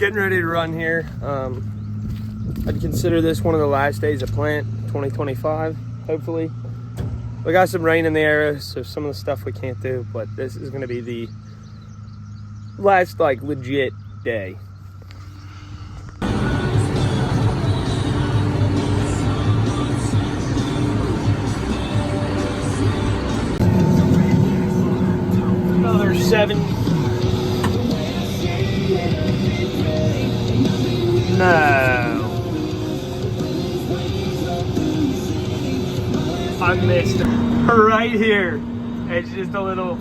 getting ready to run here. I'd consider this one of the last days of plant 2025, hopefully. We got some rain in the area, so some of the stuff we can't do, but this is gonna be the last like legit day. Another 7. No. I missed it. Right here. It's just a little,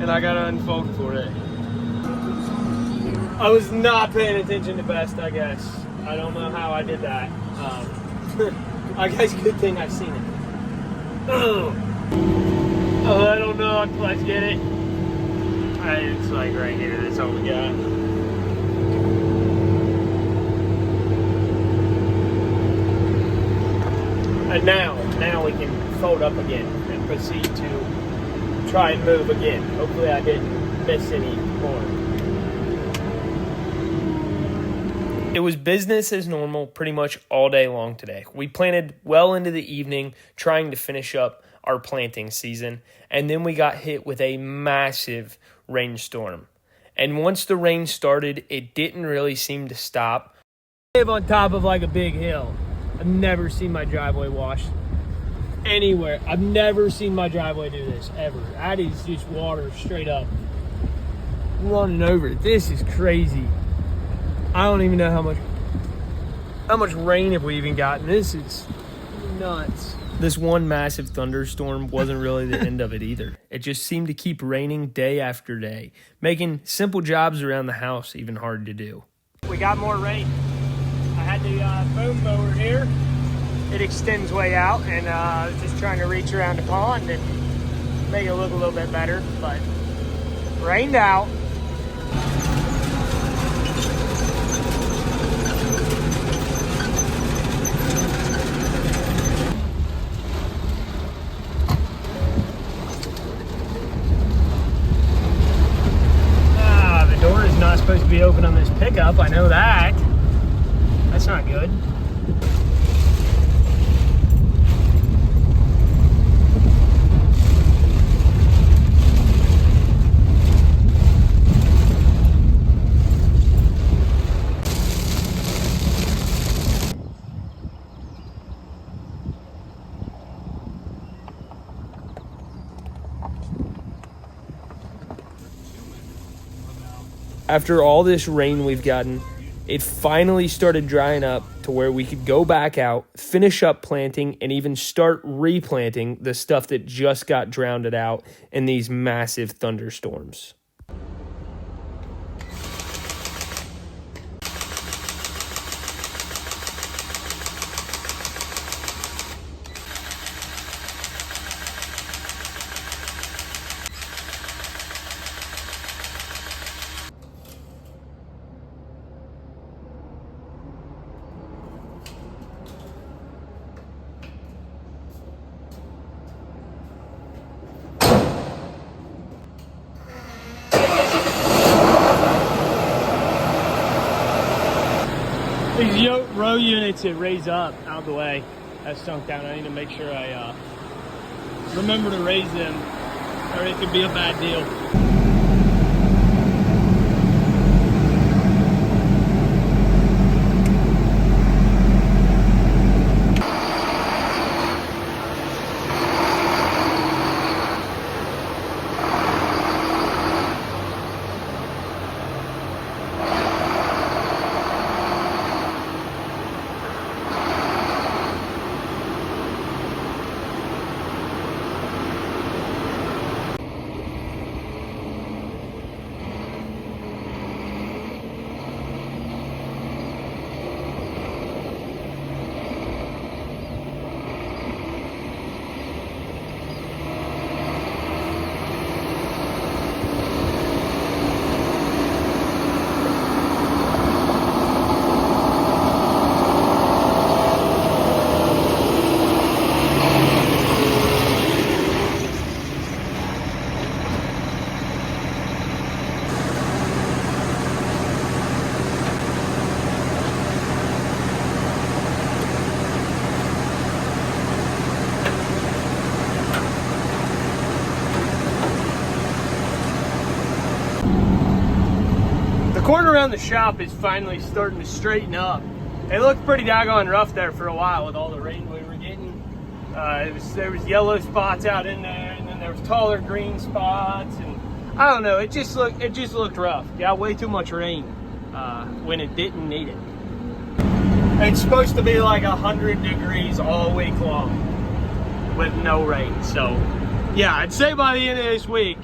and I gotta unfold for it. I was not paying attention to best, I guess. I don't know how I did that. I guess good thing I've seen it. Oh, I don't know. Let's get it. It's like right here. That's all we got. And now we can fold up again and proceed to try and move again. Hopefully I didn't miss any more. It was business as normal pretty much all day long today. We planted well into the evening trying to finish up our planting season, and then we got hit with a massive rainstorm. And once the rain started, it didn't really seem to stop. I live on top of like a big hill. I've never seen my driveway washed anywhere. I've never seen my driveway do this, ever. That is just water straight up running over it. This is crazy. I don't even know how much rain have we even gotten. This is nuts. This one massive thunderstorm wasn't really the end of it either. It just seemed to keep raining day after day, making simple jobs around the house even hard to do. We got more rain. I had the boom mower here. It extends way out, and just trying to reach around the pond and make it look a little bit better, but rained out. The door is not supposed to be open on this pickup, I know that. That's not good. After all this rain we've gotten, it finally started drying up to where we could go back out, finish up planting, and even start replanting the stuff that just got drowned out in these massive thunderstorms. These row units that raise up out of the way have sunk down. I need to make sure I remember to raise them, or it could be a bad deal. corn around the shop is finally starting to straighten up. It looked pretty daggone rough there for a while with all the rain we were getting. There was yellow spots out in there, and then there was taller green spots, and I don't know. It just looked rough. Got way too much rain when it didn't need it. It's supposed to be like 100 degrees all week long with no rain. So yeah, I'd say by the end of this week,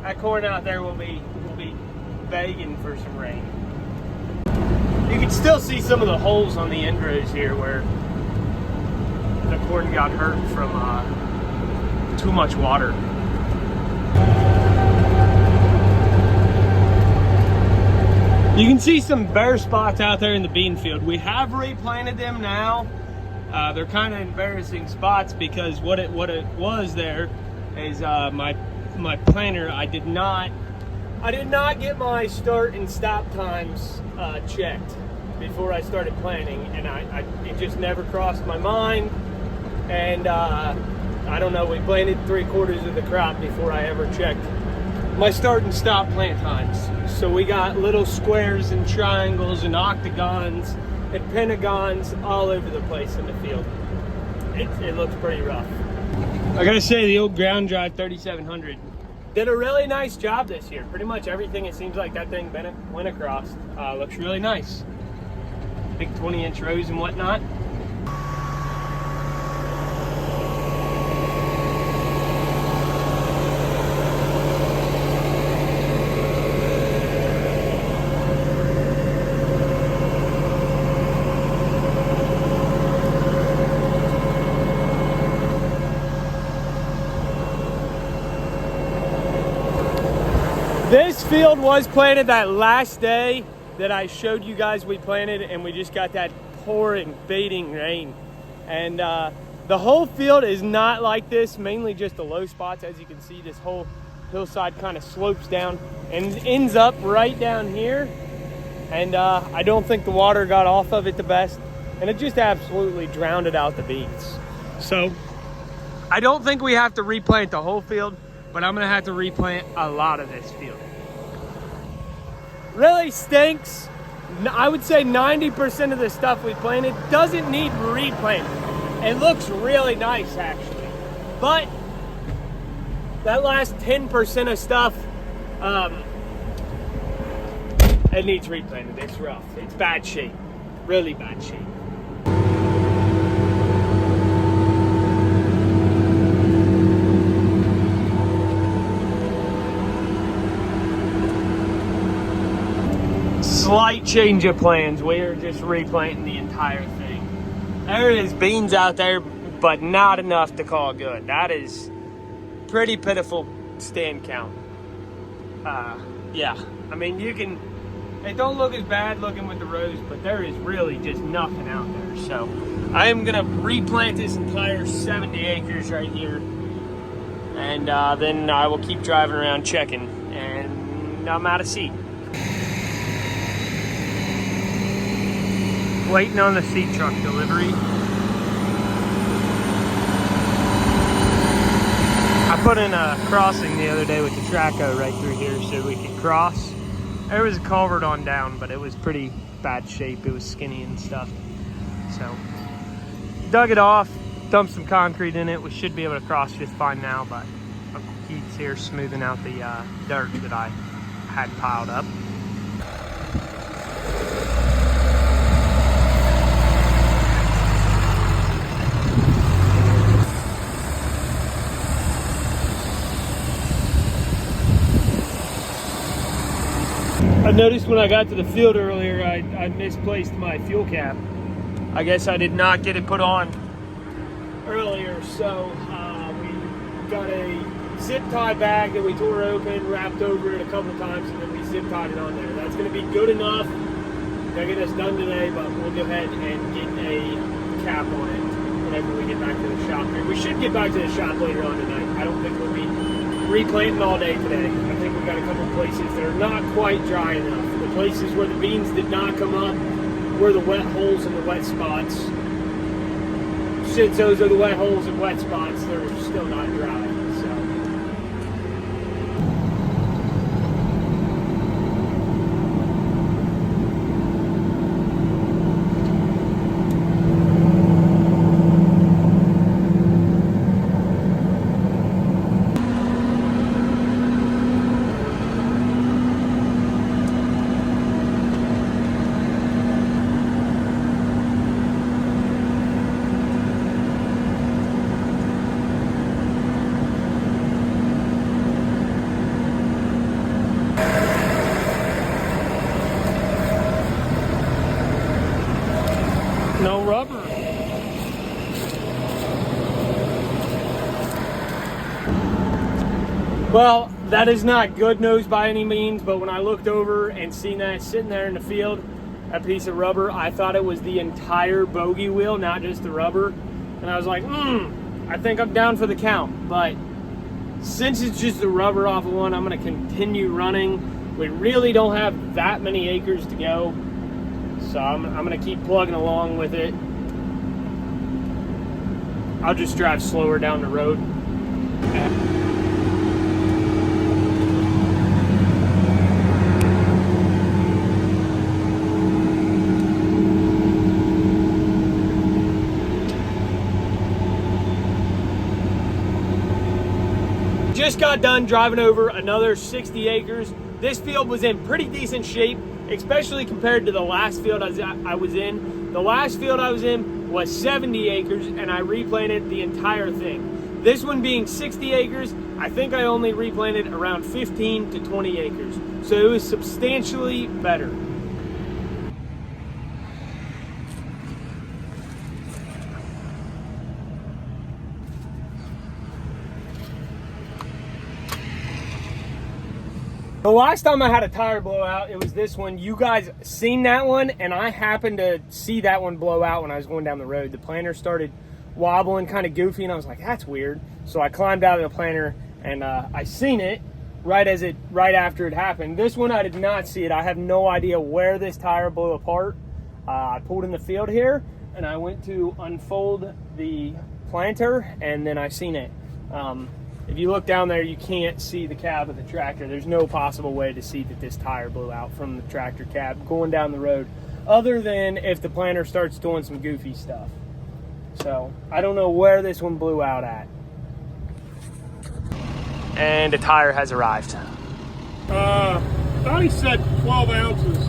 that corn out there will be begging for some rain. You can still see some of the holes on the end rows here where the corn got hurt from too much water. You can see some bare spots out there in the bean field. We have replanted them now. They're kind of embarrassing spots because what it was there is my planter. I did not get my start and stop times checked before I started planting, and it just never crossed my mind. And I don't know, we planted 3/4 of the crop before I ever checked my start and stop plant times. So we got little squares and triangles and octagons and pentagons all over the place in the field. It looks pretty rough. I gotta say, the old ground drive 3700 did a really nice job this year. Pretty much everything it seems like that thing went across. Looks really nice. Big 20-inch rows and whatnot. This field was planted that last day that I showed you guys we planted, and we just got that pouring, beating rain. And the whole field is not like this, mainly just the low spots. As you can see, this whole hillside kind of slopes down and ends up right down here. And I don't think the water got off of it the best, and it just absolutely drowned out the beans. So I don't think we have to replant the whole field, but I'm gonna have to replant a lot of this field. Really stinks. I would say 90% of the stuff we planted doesn't need replanting. It looks really nice actually. But that last 10% of stuff, it needs replanted. It's rough. It's bad shape. Really bad shape. Slight change of plans. We are just replanting the entire thing. There is beans out there, but not enough to call good. That is pretty pitiful stand count. Yeah, I mean, it don't look as bad looking with the rows, but there is really just nothing out there. So I am gonna replant this entire 70 acres right here, and then I will keep driving around checking, and I'm out of seed. Waiting on the seed truck delivery. I put in a crossing the other day with the traco right through here so we could cross. There was a culvert on down, but it was pretty bad shape. It was skinny and stuff. So dug it off, dumped some concrete in it. We should be able to cross just fine now, but Uncle Keith's here smoothing out the dirt that I had piled up. I noticed when I got to the field earlier, I misplaced my fuel cap. I guess I did not get it put on earlier, so we got a zip tie bag that we tore open, wrapped over it a couple times, and then we zip tied it on there. That's going to be good enough to get us done today, but we'll go ahead and get a cap on it whenever we get back to the shop. We should get back to the shop later on tonight. I don't think we'll be replanting all day today. I think we've got a couple places that are not quite dry enough. The places where the beans did not come up were the wet holes and the wet spots. Since those are the wet holes and wet spots, they're still not dry. So No rubber. Well, that is not good news by any means, but when I looked over and seen that sitting there in the field, a piece of rubber, I thought it was the entire bogey wheel, not just the rubber. And I was like, I think I'm down for the count. But since it's just the rubber off of one, I'm gonna continue running. We really don't have that many acres to go, so I'm gonna keep plugging along with it. I'll just drive slower down the road. Just got done driving over another 60 acres. This field was in pretty decent shape, especially compared to the last field I was in. The last field I was in was 70 acres and I replanted the entire thing. This one being 60 acres, I think I only replanted around 15 to 20 acres. So it was substantially better. The last time I had a tire blowout, it was this one. You guys seen that one, and I happened to see that one blow out when I was going down the road. The planter started wobbling, kind of goofy, and I was like, that's weird. So I climbed out of the planter, and I seen it right after it happened. This one, I did not see it. I have no idea where this tire blew apart. I pulled in the field here, and I went to unfold the planter, and then I seen it. If you look down there, you can't see the cab of the tractor. There's no possible way to see that this tire blew out from the tractor cab going down the road, other than if the planter starts doing some goofy stuff. So I don't know where this one blew out at. And a tire has arrived. Thought he said 12 ounces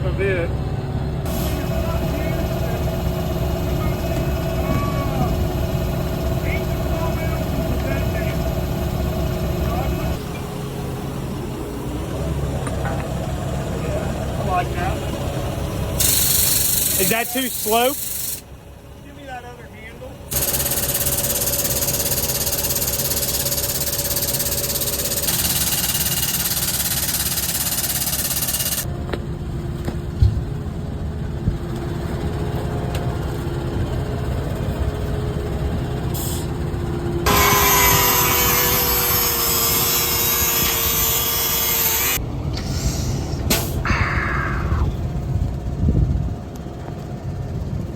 of it. Like that. Is that too sloped? Give me that other handle.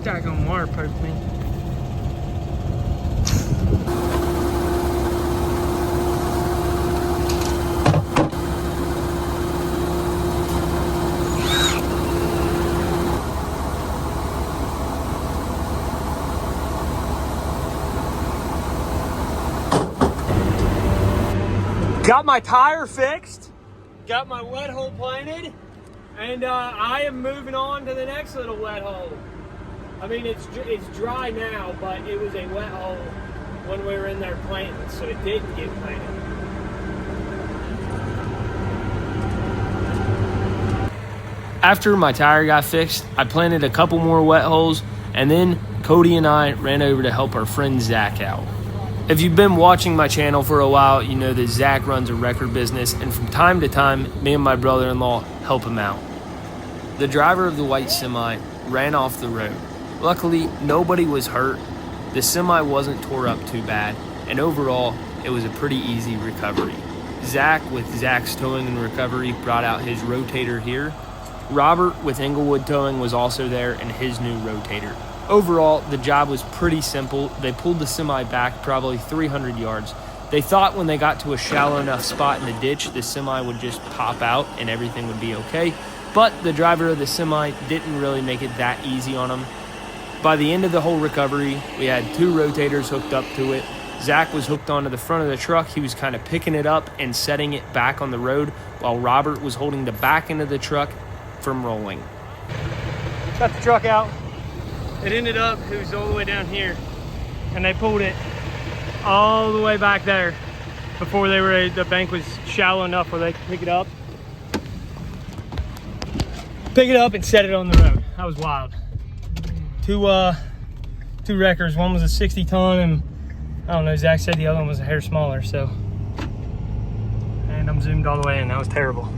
Daggone wire poked me. Got my tire fixed, got my wet hole planted, and I am moving on to the next little wet hole. I mean, it's dry now, but it was a wet hole when we were in there planting, so it didn't get planted. After my tire got fixed, I planted a couple more wet holes, and then Cody and I ran over to help our friend Zach out. If you've been watching my channel for a while, you know that Zach runs a record business, and from time to time, me and my brother-in-law help him out. The driver of the white semi ran off the road. Luckily, nobody was hurt. The semi wasn't tore up too bad, and overall, it was a pretty easy recovery. Zach, with Zach's Towing and Recovery, brought out his rotator here. Robert, with Englewood Towing, was also there in his new rotator. Overall, the job was pretty simple. They pulled the semi back probably 300 yards. They thought when they got to a shallow enough spot in the ditch, the semi would just pop out and everything would be okay. But the driver of the semi didn't really make it that easy on them. By the end of the whole recovery, we had 2 rotators hooked up to it. Zach was hooked onto the front of the truck. He was kind of picking it up and setting it back on the road, while Robert was holding the back end of the truck from rolling. Got the truck out. It ended up, it was all the way down here, and they pulled it all the way back there before the bank was shallow enough where they could pick it up. pick it up and set it on the road. That was wild. Two wreckers. One was a 60 ton, and I don't know, Zach said the other one was a hair smaller, so. And I'm zoomed all the way in. That was terrible.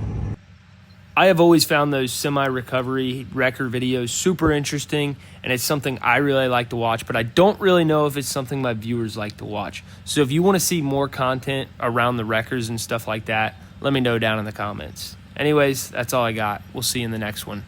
I have always found those semi-recovery wrecker videos super interesting, and it's something I really like to watch, but I don't really know if it's something my viewers like to watch. So if you want to see more content around the wreckers and stuff like that, let me know down in the comments. Anyways, that's all I got. We'll see you in the next one.